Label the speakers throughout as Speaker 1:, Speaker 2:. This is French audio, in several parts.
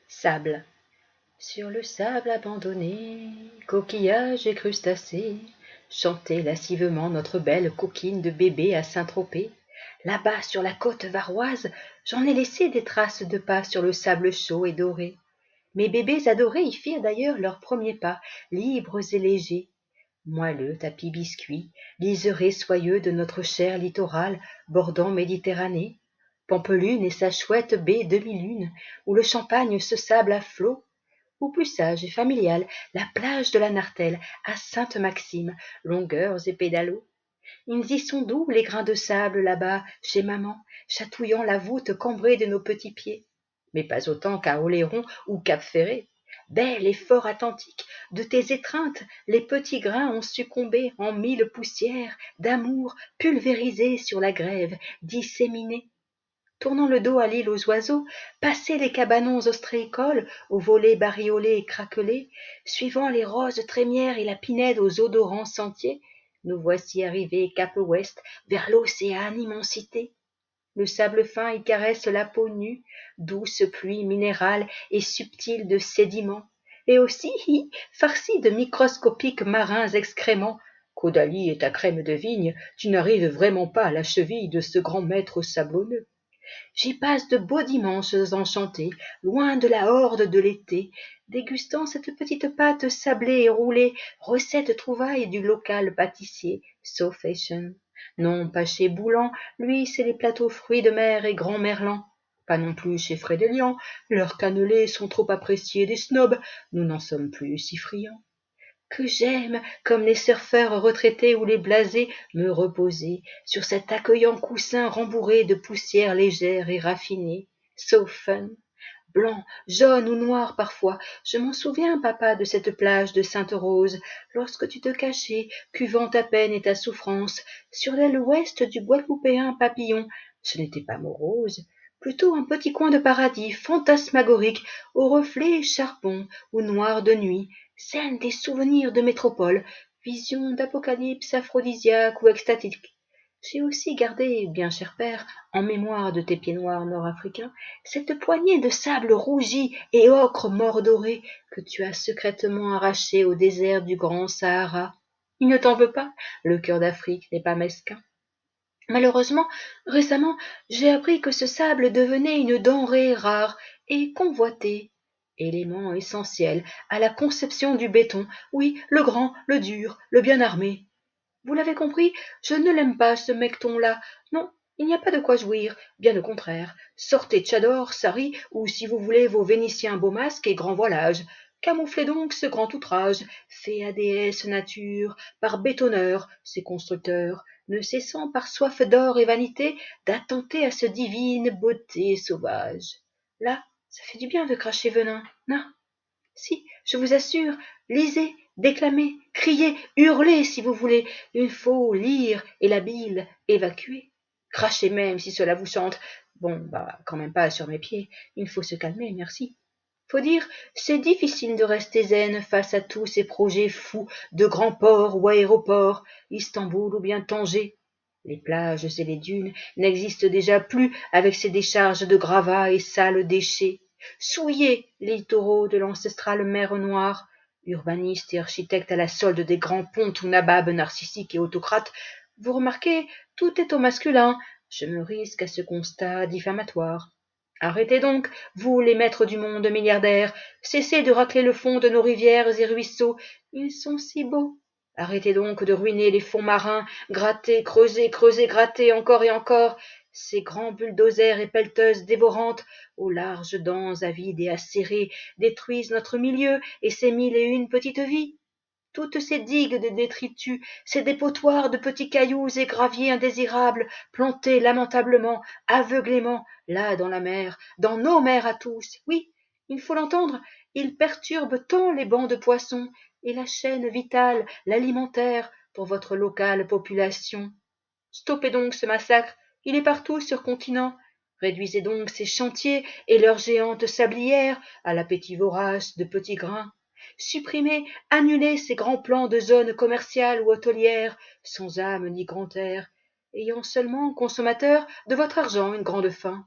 Speaker 1: Sable. Sur le sable abandonné, coquillages et crustacés, chantait lascivement notre belle coquine de bébé à Saint-Tropez. Là-bas, sur la côte varoise, j'en ai laissé des traces de pas sur le sable chaud et doré. Mes bébés adorés y firent d'ailleurs leurs premiers pas, libres et légers. Moelleux tapis biscuit, liseré soyeux de notre cher littoral bordant Méditerranée, Pampelune et sa chouette baie demi-lune, où le champagne se sable à flots, ou plus sage et familial, la plage de la Nartelle à Sainte-Maxime, longueurs et pédalos. Ils y sont doux, les grains de sable, là-bas, chez maman, chatouillant la voûte cambrée de nos petits pieds. Mais pas autant qu'à Oléron ou Cap-Ferré. Belle et fort attentique, de tes étreintes, les petits grains ont succombé en mille poussières d'amour pulvérisées sur la grève, disséminées. Tournant le dos à l'île aux oiseaux, passer les cabanons ostréicoles aux volets bariolés et craquelés, suivant les roses trémières et la pinède aux odorants sentiers, nous voici arrivés cap ouest vers l'océan immensité. Le sable fin y caresse la peau nue, douce pluie minérale et subtile de sédiments, et aussi farcie de microscopiques marins excréments. Caudalie et ta crème de vigne, tu n'arrives vraiment pas à la cheville de ce grand maître sablonneux. J'y passe de beaux dimanches enchantés, loin de la horde de l'été, dégustant cette petite pâte sablée et roulée, recette trouvaille du local pâtissier, So Fashion. Non, pas chez Boulan, lui c'est les plateaux fruits de mer et Grand Merlan. Pas non plus chez Frédélian, leurs cannelés sont trop appréciés des snobs, nous n'en sommes plus si friands. Que j'aime, comme les surfeurs retraités ou les blasés, me reposer sur cet accueillant coussin rembourré de poussière légère et raffinée. So fun. Blanc, jaune ou noir parfois, je m'en souviens, papa, de cette plage de Sainte-Rose, lorsque tu te cachais, cuvant ta peine et ta souffrance, sur l'aile ouest du Guadeloupéen papillon. Ce n'était pas morose, plutôt un petit coin de paradis fantasmagorique, aux reflets charbon ou noir de nuit, scène des souvenirs de métropole, vision d'apocalypse aphrodisiaque ou extatique. J'ai aussi gardé, bien cher père, en mémoire de tes pieds noirs nord-africains, cette poignée de sable rougi et ocre mordoré que tu as secrètement arraché au désert du grand Sahara. Il ne t'en veut pas, le cœur d'Afrique n'est pas mesquin. Malheureusement, récemment, j'ai appris que ce sable devenait une denrée rare et convoitée. Élément essentiel à la conception du béton, oui, le grand, le dur, le bien armé. Vous l'avez compris, je ne l'aime pas, ce mecton-là. Non, il n'y a pas de quoi jouir, bien au contraire. Sortez Tchador, Sari, ou si vous voulez vos Vénitiens beaux masques et grands voilages. Camouflez donc ce grand outrage, fait à déesse nature, par bétonneurs, ces constructeurs, ne cessant par soif d'or et vanité d'attenter à ce divine beauté sauvage. Là, ça fait du bien de cracher venin, non? Si, je vous assure, lisez, déclamez, criez, hurlez si vous voulez, il faut lire et la bile évacuer. Crachez même si cela vous chante. Bon, bah, quand même pas sur mes pieds, il faut se calmer, merci. Faut dire, c'est difficile de rester zen face à tous ces projets fous de grands ports ou aéroports, Istanbul ou bien Tanger. Les plages et les dunes n'existent déjà plus avec ces décharges de gravats et sales déchets. Souillez les littoraux de l'ancestrale mer Noire. Urbanistes et architectes à la solde des grands pontes ou nababs narcissiques et autocrates, vous remarquez, tout est au masculin. Je me risque à ce constat diffamatoire. Arrêtez donc, vous les maîtres du monde milliardaires, cessez de racler le fond de nos rivières et ruisseaux, ils sont si beaux. Arrêtez donc de ruiner les fonds marins, grattez, creusez, creusez, grattez encore et encore, ces grands bulldozers et pelleteuses dévorantes, aux larges dents avides et acérées, détruisent notre milieu et ses mille et une petites vies. Toutes ces digues de détritus, ces dépotoirs de petits cailloux et graviers indésirables, plantés lamentablement, aveuglément, là dans la mer, dans nos mers à tous, oui, il faut l'entendre, ils perturbent tant les bancs de poissons et la chaîne vitale, l'alimentaire, pour votre locale population. Stoppez donc ce massacre, il est partout sur continent. Réduisez donc ces chantiers et leurs géantes sablières à l'appétit vorace de petits grains. Supprimez, annulez ces grands plans de zones commerciales ou hôtelières, sans âme ni grand air, ayant seulement, consommateurs, de votre argent une grande faim.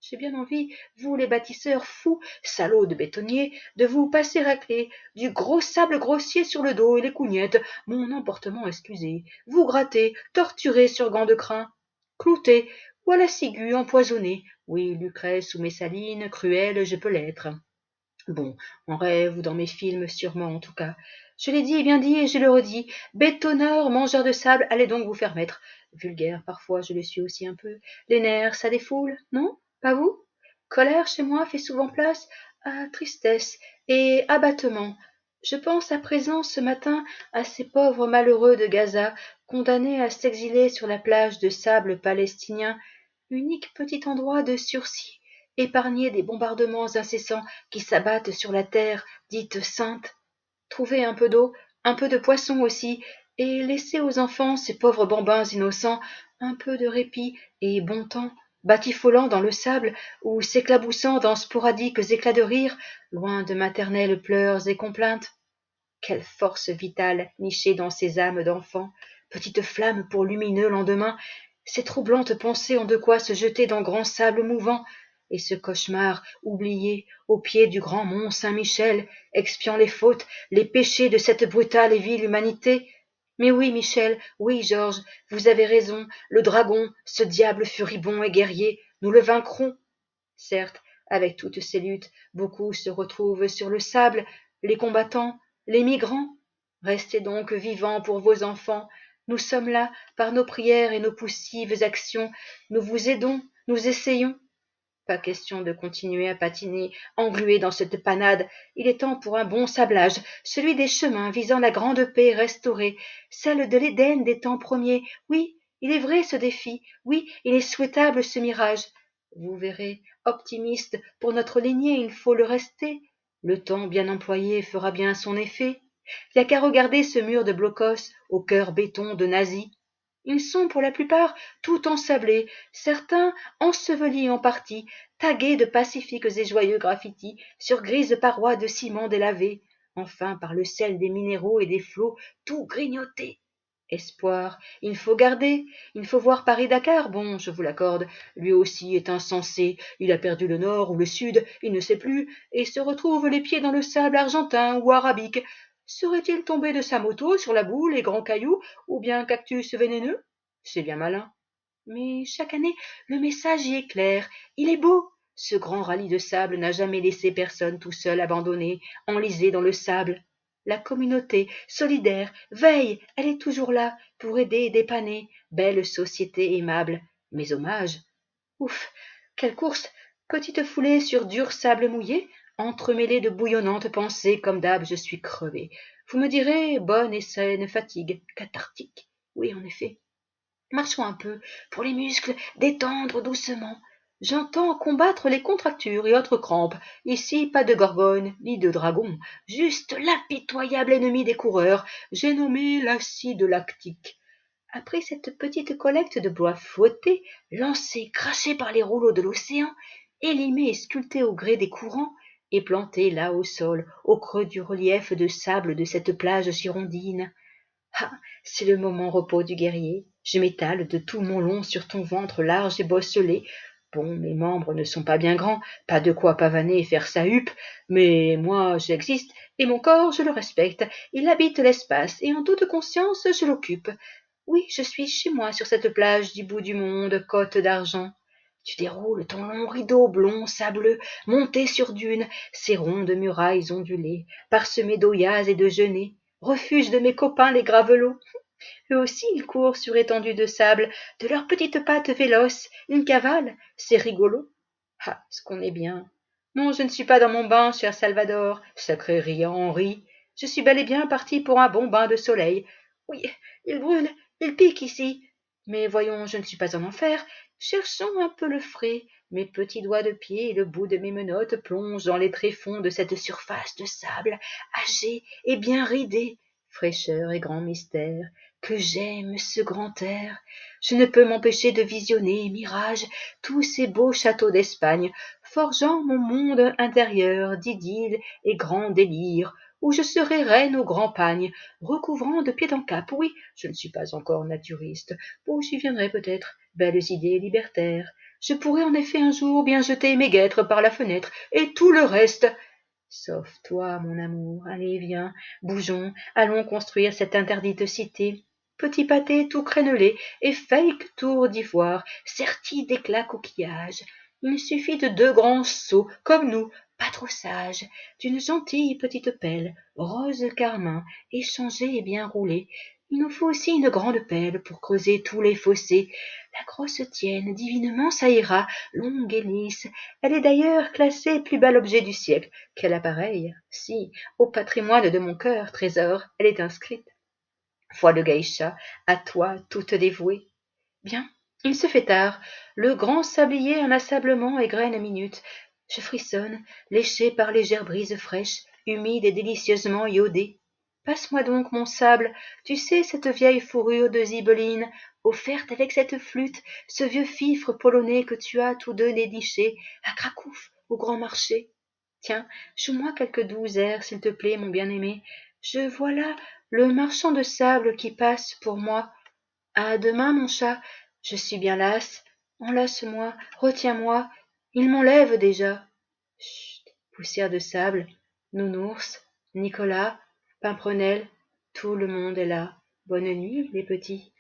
Speaker 1: J'ai bien envie, vous les bâtisseurs fous, salauds de bétonniers, de vous passer à clé, du gros sable grossier sur le dos et les cougnettes, mon emportement excusé, vous gratter, torturer sur gants de crin, clouter, ou à la ciguë empoisonner. Oui, Lucrèce ou Messaline, cruelle je peux l'être. Bon, en rêve ou dans mes films, sûrement en tout cas. Je l'ai dit et bien dit et je le redis. Bétonneur, mangeur de sable, allez donc vous faire mettre. Vulgaire, parfois je le suis aussi un peu. Les nerfs, ça défoule, non? Pas vous? Colère chez moi fait souvent place à tristesse et abattement. Je pense à présent ce matin à ces pauvres malheureux de Gaza, condamnés à s'exiler sur la plage de sable palestinien, unique petit endroit de sursis, épargné des bombardements incessants qui s'abattent sur la terre dite sainte. Trouver un peu d'eau, un peu de poisson aussi, et laisser aux enfants, ces pauvres bambins innocents, un peu de répit et bon temps, batifolant dans le sable ou s'éclaboussant dans sporadiques éclats de rire, loin de maternels pleurs et complaintes. Quelle force vitale nichée dans ces âmes d'enfants, petite flamme pour lumineux lendemain, ces troublantes pensées ont de quoi se jeter dans grand sable mouvant, et ce cauchemar oublié au pied du grand mont Saint-Michel, expiant les fautes, les péchés de cette brutale et vile humanité. Mais oui, Michel, oui, Georges, vous avez raison, le dragon, ce diable furibond et guerrier, nous le vaincrons. Certes, avec toutes ces luttes, beaucoup se retrouvent sur le sable, les combattants, les migrants. Restez donc vivants pour vos enfants. Nous sommes là, par nos prières et nos poussives actions. Nous vous aidons, nous essayons. Pas question de continuer à patiner, englué dans cette panade. Il est temps pour un bon sablage, celui des chemins visant la grande paix restaurée, celle de l'Éden des temps premiers. Oui, il est vrai ce défi, oui, il est souhaitable ce mirage. Vous verrez, optimiste, pour notre lignée il faut le rester. Le temps bien employé fera bien son effet. Y a qu'à regarder ce mur de blocos au cœur béton de nazis. Ils sont pour la plupart tout ensablés, certains ensevelis en partie, tagués de pacifiques et joyeux graffitis sur grises parois de ciment délavé, enfin par le sel des minéraux et des flots tout grignotés. Espoir, il faut garder, il faut voir Paris-Dakar, bon, je vous l'accorde, lui aussi est insensé, il a perdu le nord ou le sud, il ne sait plus, et se retrouve les pieds dans le sable argentin ou arabique. Serait-il tombé de sa moto sur la boue, les grands cailloux, ou bien cactus vénéneux? C'est bien malin. Mais chaque année, le message y est clair, il est beau. Ce grand rallye de sable n'a jamais laissé personne tout seul abandonné, enlisé dans le sable. La communauté, solidaire, veille, elle est toujours là, pour aider et dépanner, belle société aimable. Mes hommages. Ouf, quelle course! Petite foulée sur dur sable mouillé, entremêlée de bouillonnantes pensées, comme d'hab, je suis crevé. Vous me direz, bonne et saine fatigue, cathartique. Oui, en effet. Marchons un peu, pour les muscles, détendre doucement. J'entends combattre les contractures et autres crampes. Ici, pas de gorgone, ni de dragon, juste l'impitoyable ennemi des coureurs, j'ai nommé l'acide lactique. Après cette petite collecte de bois fouetté, lancé, craché par les rouleaux de l'océan, élimé et sculpté au gré des courants, et planté là au sol, au creux du relief de sable de cette plage girondine. Ah, c'est le moment repos du guerrier. Je m'étale de tout mon long sur ton ventre large et bosselé. Bon, mes membres ne sont pas bien grands, pas de quoi pavaner et faire sa huppe, mais moi j'existe, et mon corps je le respecte. Il habite l'espace, et en toute conscience je l'occupe. Oui, je suis chez moi sur cette plage du bout du monde, côte d'argent. Tu déroules ton long rideau blond, sableux, monté sur dunes, ces rondes murailles ondulées, parsemées d'oyas et de genêts, refuge de mes copains les gravelots. Eux aussi ils courent sur étendue de sable, de leurs petites pattes véloces, ils cavalent, c'est rigolo. Ah, ce qu'on est bien. Non, je ne suis pas dans mon bain, cher Salvador, sacré riant Henri. Je suis bel et bien parti pour un bon bain de soleil. Oui, il brûle, il pique ici. Mais voyons, je ne suis pas en enfer. Cherchons un peu le frais. Mes petits doigts de pied et le bout de mes menottes plongent dans les tréfonds de cette surface de sable, âgée et bien ridée. Fraîcheur et grand mystère, que j'aime ce grand air. Je ne peux m'empêcher de visionner, mirage, tous ces beaux châteaux d'Espagne, forgeant mon monde intérieur d'idylle et grand délire, où je serai reine au grand pagne, recouvrant de pied en cap. Oui, je ne suis pas encore naturiste. Bon, j'y viendrai peut-être. Belles idées libertaires. Je pourrais en effet un jour bien jeter mes guêtres par la fenêtre, et tout le reste. Sauf toi, mon amour. Allez, viens, bougeons, allons construire cette interdite cité. Petit pâté tout crénelé et fake tour d'ivoire, serti d'éclats coquillages. Il suffit de 2 grands seaux, comme nous, pas trop sages, d'une gentille petite pelle, rose carmin, échangée et bien roulée. Il nous faut aussi une grande pelle pour creuser tous les fossés. La grosse tienne, divinement ça ira, longue et lisse. Elle est d'ailleurs classée plus bel objet du siècle. Quel appareil! Si, au patrimoine de mon cœur, trésor, elle est inscrite. Foi de geisha, à toi toute dévouée. Bien, il se fait tard. Le grand sablier en assablement égrène minute. Je frissonne, léché par légères brises fraîches, humides et délicieusement iodées. Passe-moi donc mon sable, tu sais cette vieille fourrure de zibeline, offerte avec cette flûte, ce vieux fifre polonais que tu as tous deux déniché à Cracouf, au grand marché. Tiens, joue-moi quelques doux airs, s'il te plaît, mon bien-aimé. Je vois là le marchand de sable qui passe pour moi. À demain, mon chat. Je suis bien lasse. Enlace-moi, retiens-moi. Il m'enlève déjà. Chut, poussière de sable, nounours, Nicolas, Pimprenelle, tout le monde est là. Bonne nuit, les petits.